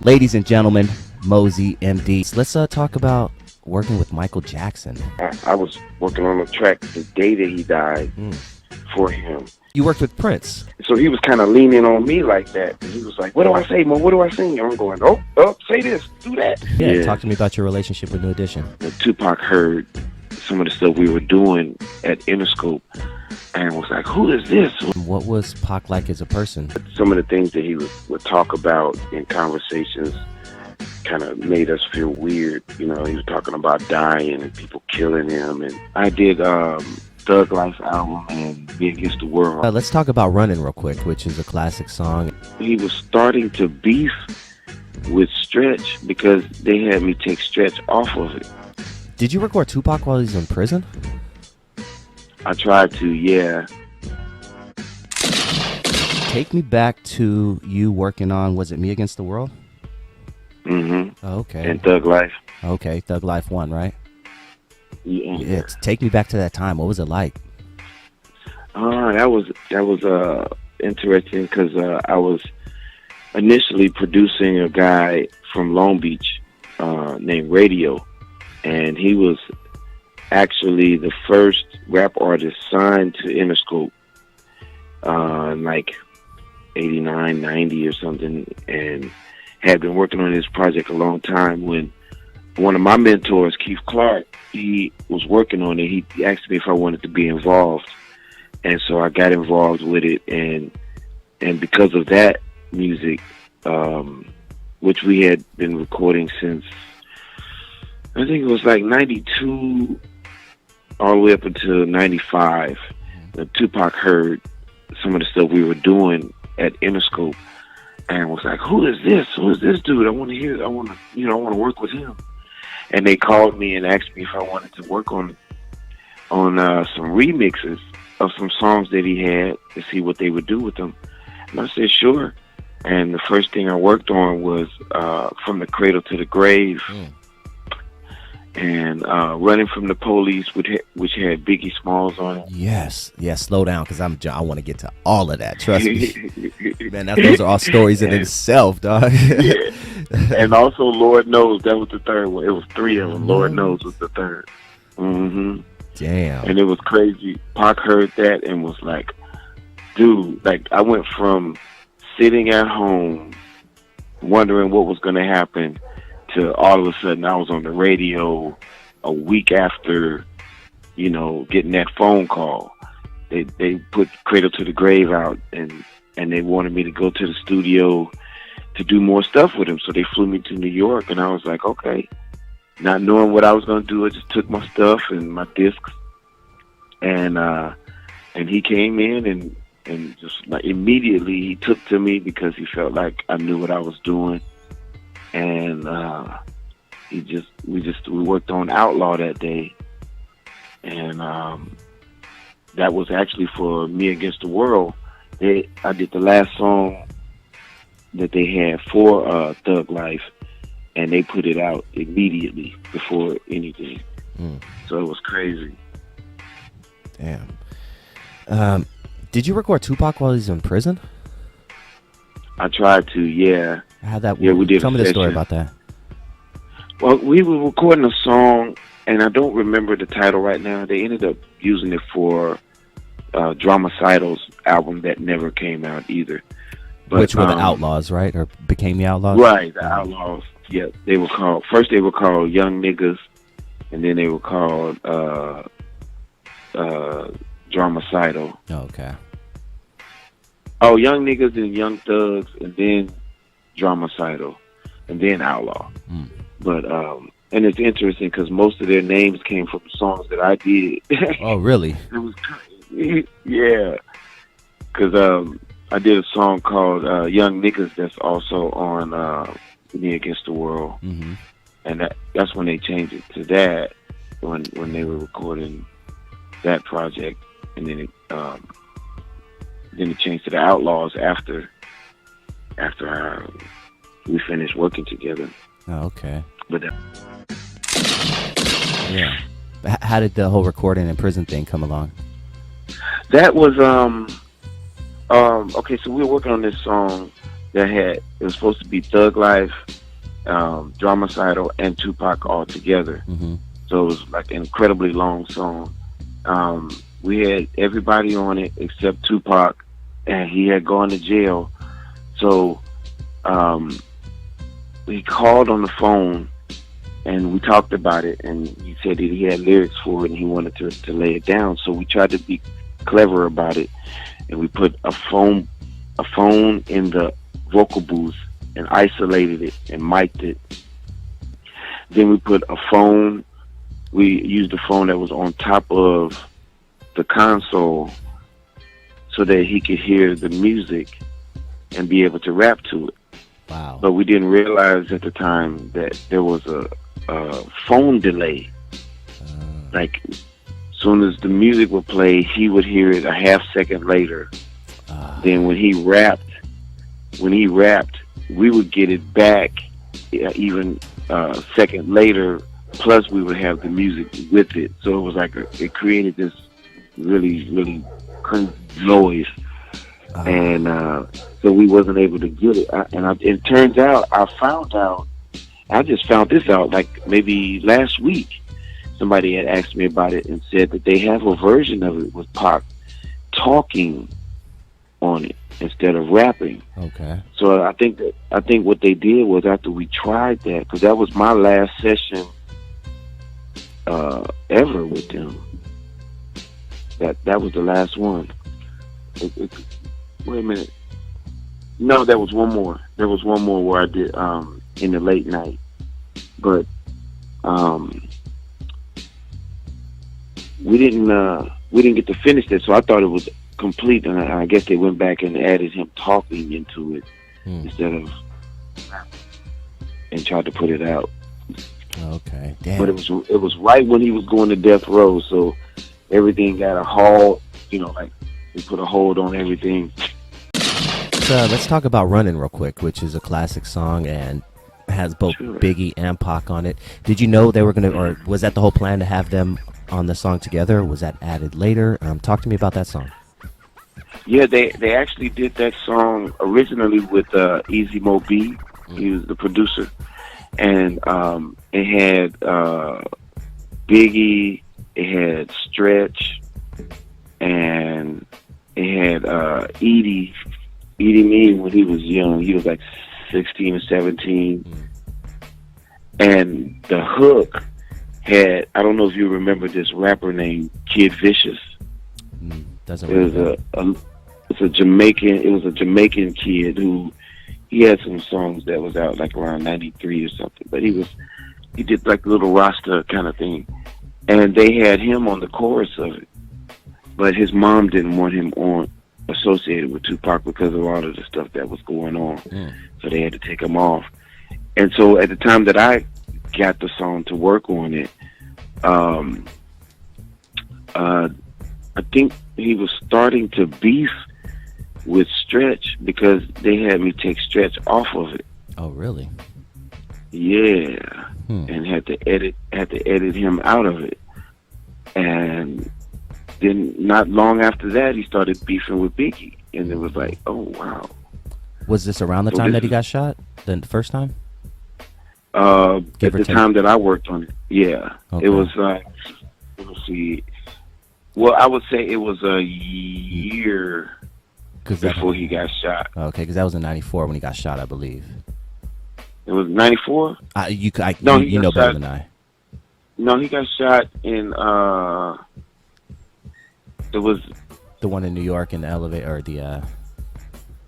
Ladies and gentlemen, Mosey MD. Let's talk about working with Michael Jackson. I was working on a track the day that he died for him. You worked with Prince. So he was kind of leaning on me like that. And he was like, what do I say, Mo? What do I sing? And I'm going, say this, do that. Yeah, talk to me about your relationship with New Edition. When Tupac heard some of the stuff we were doing at Interscope and was like, who is this? What was Pac like as a person? Some of the things that he would talk about in conversations kind of made us feel weird. You know, he was talking about dying and people killing him. And I did Thug Life album and Me Against the World. Let's talk about Running real quick, which is a classic song. He was starting to beef with Stretch because they had me take Stretch off of it. Did you record Tupac while he was in prison? I tried to, yeah. Take me back to you working on, was it Me Against the World? Mm-hmm. Oh, okay. And Thug Life. Okay, Thug Life 1, right? Yeah. Take me back to that time. What was it like? That was interesting because I was initially producing a guy from Long Beach named Radio, and he was actually the first rap artist signed to Interscope in like 89, 90 or something, and had been working on this project a long time. When one of my mentors, Keith Clark, he was working on it, he asked me if I wanted to be involved, and so I got involved with it, and because of that music, which we had been recording since I think it was like 92 all the way up until 95. Tupac heard some of the stuff we were doing at Interscope and was like, who is this? Who is this dude? I want to hear, I want to work with him. And they called me and asked me if I wanted to work on some remixes of some songs that he had to see what they would do with them. And I said, sure. And the first thing I worked on was From the Cradle to the Grave. And Running from the Police, which had Biggie Smalls on it. Yes, slow down, because I want to get to all of that. Trust me, man. Those are all stories in itself, dog. Yeah. And also, Lord Knows, that was the third one. It was three of them. Lord Knows was the third. Mm-hmm. Damn. And it was crazy. Pac heard that and was like, dude, like I went from sitting at home wondering what was going to happen to all of a sudden I was on the radio a week after, getting that phone call. They put Cradle to the Grave out and they wanted me to go to the studio to do more stuff with him. So they flew me to New York and I was like, okay. Not knowing what I was going to do, I just took my stuff and my discs and he came in and just like immediately he took to me because he felt like I knew what I was doing. And we worked on Outlaw that day, and that was actually for Me Against the World. I did the last song that they had for Thug Life, and they put it out immediately before anything. So it was crazy. Damn. Did you record Tupac while he was in prison? I tried to, yeah. How'd that work? Yeah, we did. Tell me the story about that. Well, we were recording a song, and I don't remember the title right now. They ended up using it for Dramacidal's album that never came out either. But, which were the Outlaws, right? Or became the Outlaws? Right, the Outlaws. Yeah, they were called Young Niggas, and then they were called Dramacidal. Oh, okay. Oh, Young Niggas and Young Thugs, and then Dramacidal, and then Outlaw. But and it's interesting because most of their names came from songs that I did. Oh, really? It was crazy. Yeah, because I did a song called Young Niggas that's also on Me Against the World, and that's when they changed it to that when they were recording that project, and then it changed to the Outlaws after we finished working together. Oh, okay. But yeah, how did the whole recording in prison thing come along? That was okay. So we were working on this song, that had, it was supposed to be Thug Life, Dramacidal, and Tupac all together. Mm-hmm. So it was like an incredibly long song. We had everybody on it except Tupac, and he had gone to jail. So he called on the phone, and we talked about it, and he said that he had lyrics for it, and he wanted to lay it down. So we tried to be clever about it, and we put a phone in the vocal booth and isolated it and mic'd it. Then we put a phone. We used a phone that was on top of the console so that he could hear the music and be able to rap to it. Wow. But we didn't realize at the time that there was a phone delay. Like, as soon as the music would play, he would hear it a half second later. Then when he rapped, we would get it back even a second later. Plus, we would have the music with it. So it was like it created this really, really crazy noise. And so we wasn't able to get it. It turns out, I just found this out like maybe last week. Somebody had asked me about it and said that they have a version of it with Pac talking on it instead of rapping. Okay. So I think what they did was, after we tried that, because that was my last session ever with them. That was the last one. Wait a minute. No, there was one more. There was one more where I did in the late night, but we didn't get to finish that. So I thought it was complete, and I guess they went back and added him talking into it instead of, and tried to put it out. Okay, damn. But it was right when he was going to death row, so everything got a hold. Like we put a hold on everything. So let's talk about "Running" real quick, which is a classic song and has both Biggie and Pac on it. Did you know they were gonna, or was that the whole plan to have them on the song together? Or was that added later? Talk to me about that song. Yeah, they actually did that song originally with Easy Mo B. He was the producer, and it had Biggie, it had Stretch, and it had Edie Mean when he was young. He was like 16 or 17, and the hook had, I don't know if you remember this rapper named Kid Vicious. Doesn't it was a Jamaican kid who, he had some songs that was out like around 93 or something, but he did like little Rasta kind of thing, and they had him on the chorus of it, but his mom didn't want him associated with Tupac because of a lot of the stuff that was going on. So they had to take him off. And so at the time that I got the song to work on it, I think he was starting to beef with Stretch because they had me take Stretch off of it. Oh, really? Yeah. And had to edit him out of it. And then not long after that, he started beefing with Biggie, and it was like, oh wow. Was this around the time that he got shot? The first time? At the time that I worked on it, yeah. Okay. It was like, let's see. Well, I would say it was a year before he got shot. Okay, because that was in '94 when he got shot, I believe. It was '94. You know better than I. No, he got shot in. It was the one in New York in the elevator, or the.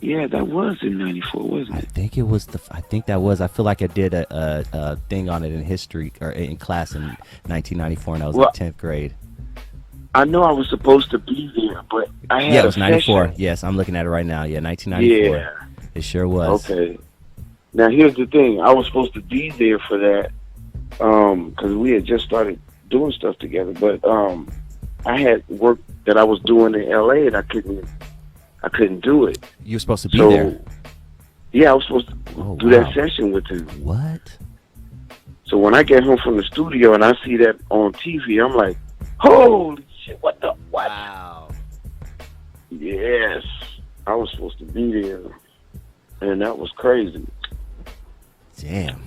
Yeah, that was in '94, wasn't it? I think it was I think that was. I feel like I did a thing on it in history or in class in 1994, and I was in 10th grade. I know I was supposed to be there, but I had it was '94. Yes, I'm looking at it right now. Yeah, 1994. Yeah, it sure was. Okay. Now here's the thing: I was supposed to be there for that because we had just started doing stuff together. But I had work that I was doing in LA, and I couldn't do it. You were supposed to be there. Yeah, I was supposed to do that session with him. What? So when I get home from the studio and I see that on TV, I'm like, holy shit, what? Wow. Yes, I was supposed to be there. and that was crazy. Damn.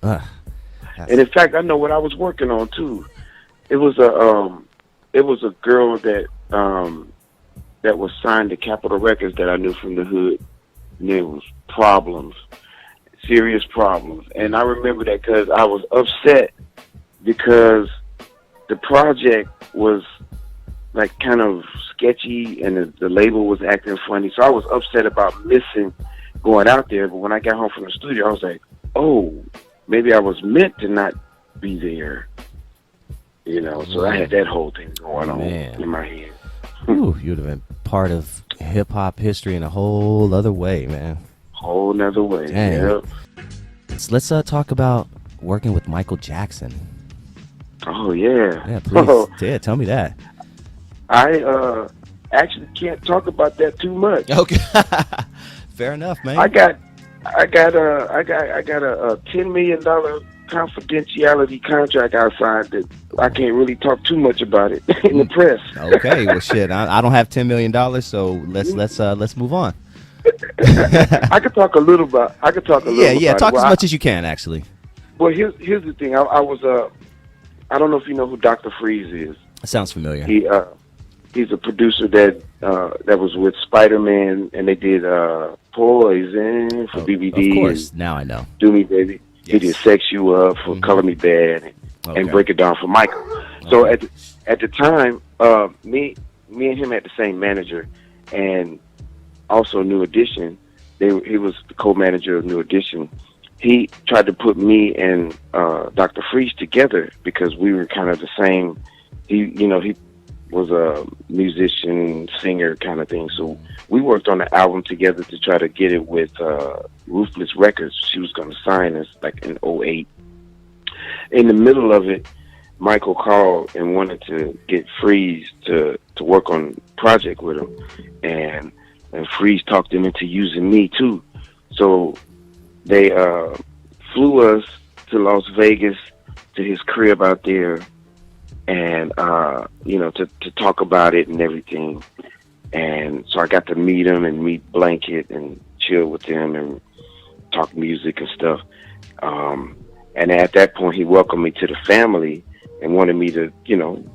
And in fact, I know what I was working on too. It was a girl that that was signed to Capitol Records that I knew from the hood. And there was problems, serious problems, and I remember that because I was upset because the project was like kind of sketchy and the label was acting funny. So I was upset about missing going out there. But when I got home from the studio, I was like, oh, maybe I was meant to not be there. You know, so I had that whole thing going on in my head. Ooh, you'd have been part of hip hop history in a whole other way, man. Whole nother way. Yep. Let's talk about working with Michael Jackson. Oh yeah. Yeah, please. Yeah, tell me that. I actually can't talk about that too much. Okay. Fair enough, man. I got a $10 million confidentiality contract I signed that I can't really talk too much about it in the press. Okay, well shit. I don't have $10 million, so let's move on. I could talk a little about. Yeah. Talk as much as you can, actually. Well, here's the thing. I was I don't know if you know who Dr. Freeze is. Sounds familiar. He's a producer that was with Spider-Man, and they did Poison for BBD. Of course, now I know. Do Me Baby. Yes. He did Sex You Up for Color Me Bad and Break It Down for Michael. So at the time, me and him had the same manager, and also New Edition. He was the co-manager of New Edition. He tried to put me and Dr. Freeze together because we were kind of the same. He was a musician, singer kind of thing. So we worked on the album together to try to get it with Ruthless Records. She was going to sign us like in 2008. In the middle of it, Michael called and wanted to get Freeze to work on the project with him. And Freeze talked him into using me too. So they flew us to Las Vegas to his crib out there, and to talk about it and everything. And so I got to meet him and meet Blanket and chill with him and talk music and stuff. And at that point, he welcomed me to the family and wanted me to,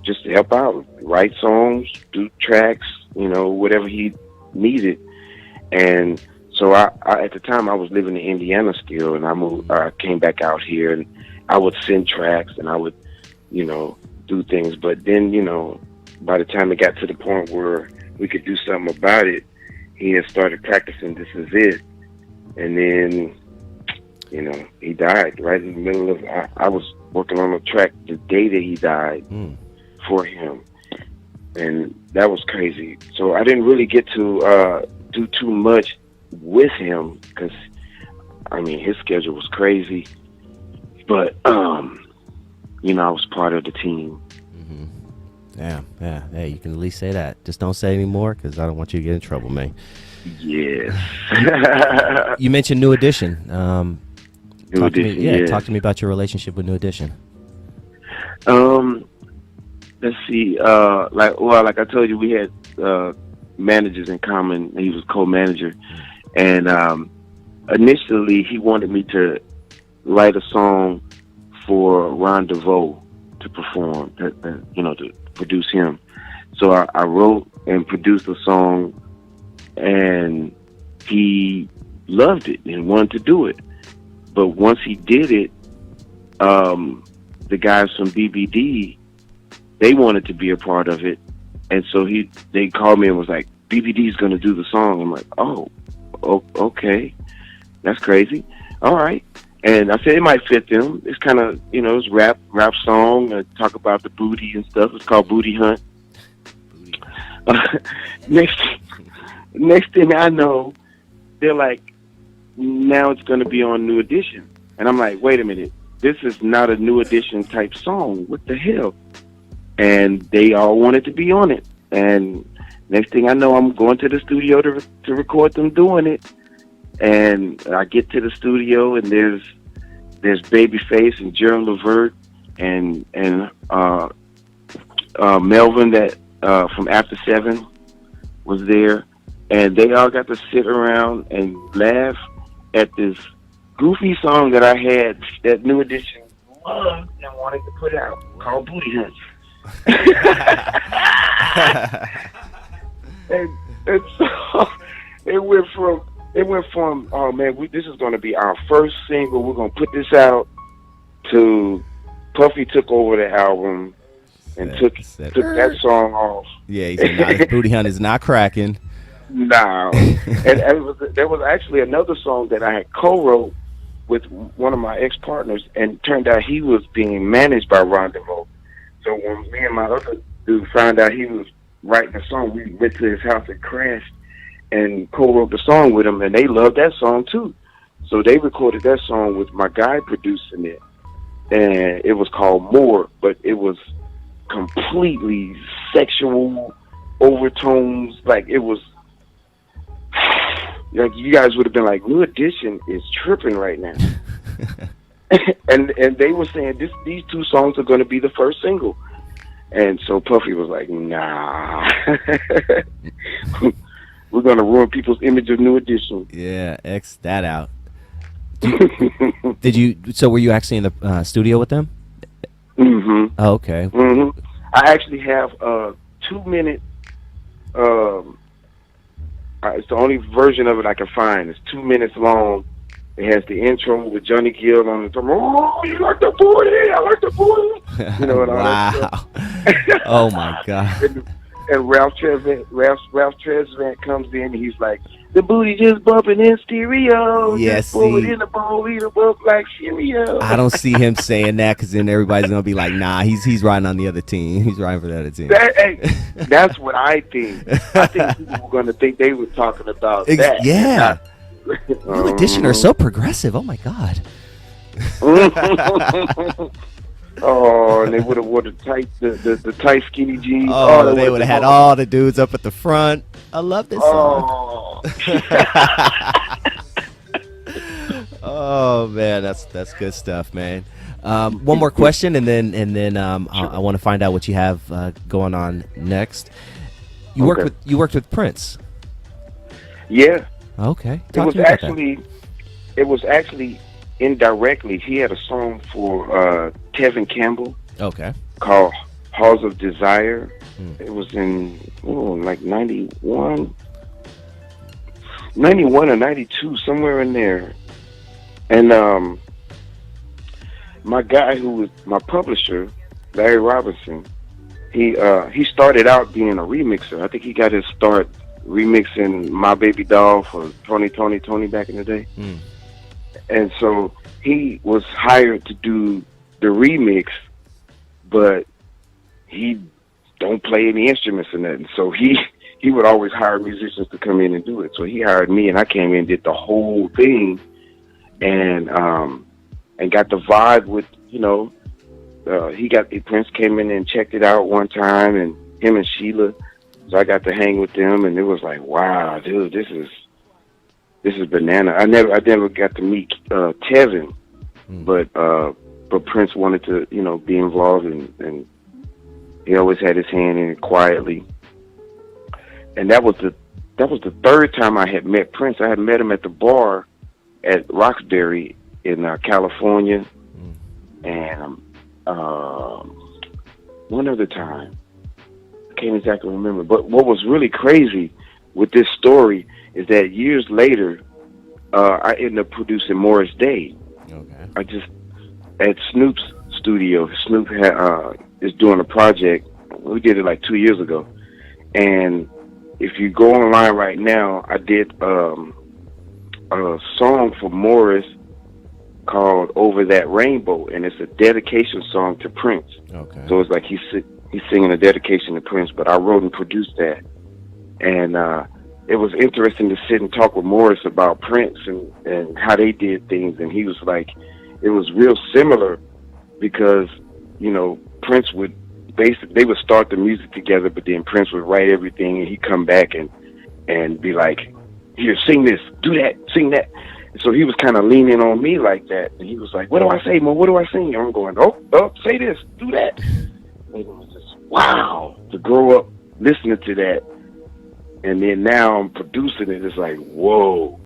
just to help out, write songs, do tracks, whatever he needed. And so I at the time I was living in Indiana still, and I came back out here, and I would send tracks and I would, do things. But then, by the time it got to the point where we could do something about it, he had started practicing This Is It. And then, he died right in the middle of, I was working on a track the day that he died for him. And that was crazy. So I didn't really get to do too much with him because, his schedule was crazy. But, I was part of the team. Yeah. Hey, you can at least say that. Just don't say anymore because I don't want you to get in trouble, man. Yes. You mentioned New Edition. New Edition, yeah. Talk to me about your relationship with New Edition. Let's see. Like I told you, we had managers in common. He was co-manager, and initially he wanted me to write a song for Ron DeVoe to perform, to produce him. So I wrote and produced a song, and he loved it and wanted to do it. But once he did it, the guys from BBD, they wanted to be a part of it. And so they called me and was like, BBD's going to do the song. I'm like, oh, okay. That's crazy. All right. And I said it might fit them. It's kind of, it's rap song. Talk about the booty and stuff. It's called Booty Hunt. Next thing I know, they're like, now it's going to be on New Edition. And I'm like, wait a minute. This is not a New Edition type song. What the hell? And they all wanted to be on it. And next thing I know, I'm going to the studio to record them doing it. And I get to the studio, and there's Babyface and Gerald Levert and Melvin that from After 7 was there, and they all got to sit around and laugh at this goofy song that I had that New Edition loved and wanted to put out called Booty Hunts. and so it went from oh man, this is going to be our first single. We're going to put this out to Puffy took over the album and took that song off. Yeah, he said, nah, this Booty Hunt is not cracking. No. and there was actually another song that I had co-wrote with one of my ex-partners, and it turned out he was being managed by Ron DeVoe. So when me and my other dude found out he was writing a song, we went to his house and crashed and co-wrote the song with him, and they loved that song too. So they recorded that song with my guy producing it, and it was called More, but it was completely sexual overtones. Like it was, like you guys would have been like, New Edition is tripping right now. and they were saying these two songs are going to be the first single, and so Puffy was like, nah. We're going to ruin people's image of New Edition. Yeah, X that out. Did you? So were you actually in the studio with them? Mm-hmm. Oh, okay. Mm-hmm. I actually have a 2-minute. It's the only version of it I can find. It's 2 minutes long. It has the intro with Johnny Gill on the drum. Oh, you like the booty? I like the booty. You know, and all that stuff. Oh my God. And Ralph Tresvant comes in and he's like, the booty just bumping in stereo. Yes, just pull it in the bowl, eat 'em up like Cheerio. I don't see him saying that because then everybody's gonna be like, nah, he's riding on the other team. He's riding for the other team. That's what I think. I think people were gonna think they were talking about that. Yeah. New Edition are so progressive. Oh my God. Oh, and they would have worn the tight skinny jeans. Oh, they would have had all the dudes up at the front. I love this song. Oh man, that's good stuff, man. One more question, and then sure. I want to find out what you have going on next. You worked with Prince. Yeah. Okay. It was actually indirectly. He had a song for Tevin Campbell. Okay. Called Halls of Desire. It was in like 91 or 92, somewhere in there. And my guy who was my publisher, Larry Robinson, he started out being a remixer. I think he got his start remixing My Baby Doll for Tony back in the day. And so he was hired to do the remix, but he don't play any instruments or nothing. So he would always hire musicians to come in and do it. So he hired me, and I came in and did the whole thing, and got the vibe with, Prince came in and checked it out one time, and him and Sheila. So I got to hang with them, and it was like, wow, dude, this is banana. I never got to meet Tevin, but Prince wanted to, be involved, and he always had his hand in it quietly. And that was the third time I had met Prince. I had met him at the bar at Roxbury in California, and one other time. Can't exactly remember, but what was really crazy with this story is that years later, I ended up producing Morris Day. Okay. I just at Snoop's studio. Snoop is doing a project. We did it like 2 years ago, and if you go online right now, I did a song for Morris called "Over That Rainbow," and it's a dedication song to Prince. Okay. So it's like he's singing a dedication to Prince, but I wrote and produced that. And it was interesting to sit and talk with Morris about Prince and how they did things. And he was like, it was real similar because, Prince would they would start the music together, but then Prince would write everything, and he'd come back and be like, here, sing this, do that, sing that. And so he was kind of leaning on me like that. And he was like, what do I say, Mo? What do I sing? And I'm going, oh, say this, do that. And it was just, wow, to grow up listening to that. And then now I'm producing it. It's like, whoa.